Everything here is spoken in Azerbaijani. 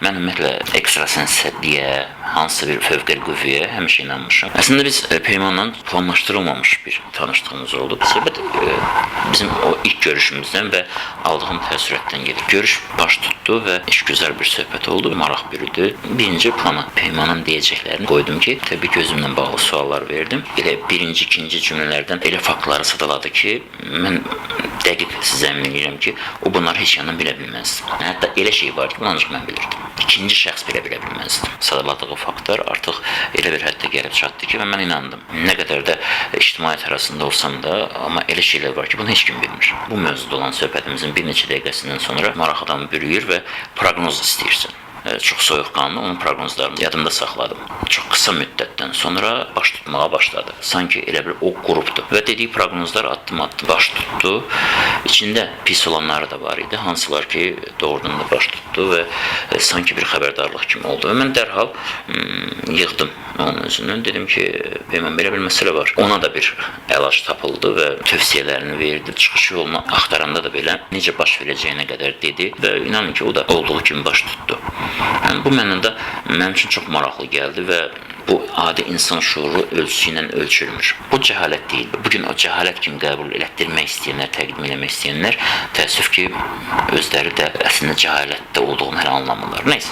Mən ümumiyyətlə ekstrasensliyə, hansısa bir fövqəli qüvvəyə həmişə inanmışam. Əslində biz Peymanla planlaşdırılmamış bir tanışdığımız oldu. Söhbət bizim o ilk görüşümüzdən və aldığım təəssüratdan gedir. Görüş baş tutdu və işgüzar bir söhbət oldu, maraq bürüdü. Birinci plana Peymanın deyəcəklərini qoydum ki, təbii ki, özümlə bağlı suallar verdim. Elə birinci, ikinci cümlələrdən elə faktları sadaladı ki, mən dəqiq sizə əmin edirəm ki, o bunları heç yandan bilə bilməzdi. Hətta elə şey var ki, bunu ancaq mən bilirdim. İkinci şəxs belə bilə bilməzdi. Sadaladığı faktlar artıq elə bir həddə gəlib çatdı ki, və mən inandım. Nə qədər də ictimaiyyət arasında olsam da, amma elə şeylər var ki, bunu heç kim bilmir. Bu mövzuda olan söhbətimizin bir neçə dəqiqəsindən sonra maraq adamı bürüyür və proqnoz istəyirsən. Çox soyuqqanlı onun proqnozlarını yadımda saxladım. Çox qısa müddətdən sonra baş tutmağa başladı. Sanki elə bir o qrupdur. Və dediyi proqnozlar addım-addım baş tutdu. İçində pis olanları da var idi. Hansılar ki, doğrudan da baş tutdu və sanki bir xəbərdarlıq kimi oldu. Və mən dərhal yığdım onun özünü. Dedim ki, Peyman, belə bir məsələ var. Ona da bir əlac tapıldı və tövsiyələrini verdi. Çıxış yolunu axtaranda da belə necə baş verəcəyinə qədər dedi və inanın ki, o da olduğu kimi baş tutdu. Yəni, bu mənim üçün çox maraqlı gəldi və bu adi insan şuuru ölçüsü ilə ölçülmür. Bu cəhalət deyil. Bugün o cəhalət kimi qəbul etdirmək istəyənlər, təqdim eləmək istəyənlər təəssüf ki, özləri də əslində cəhalətdə olduğunu hələ anlamırlar. Neysə.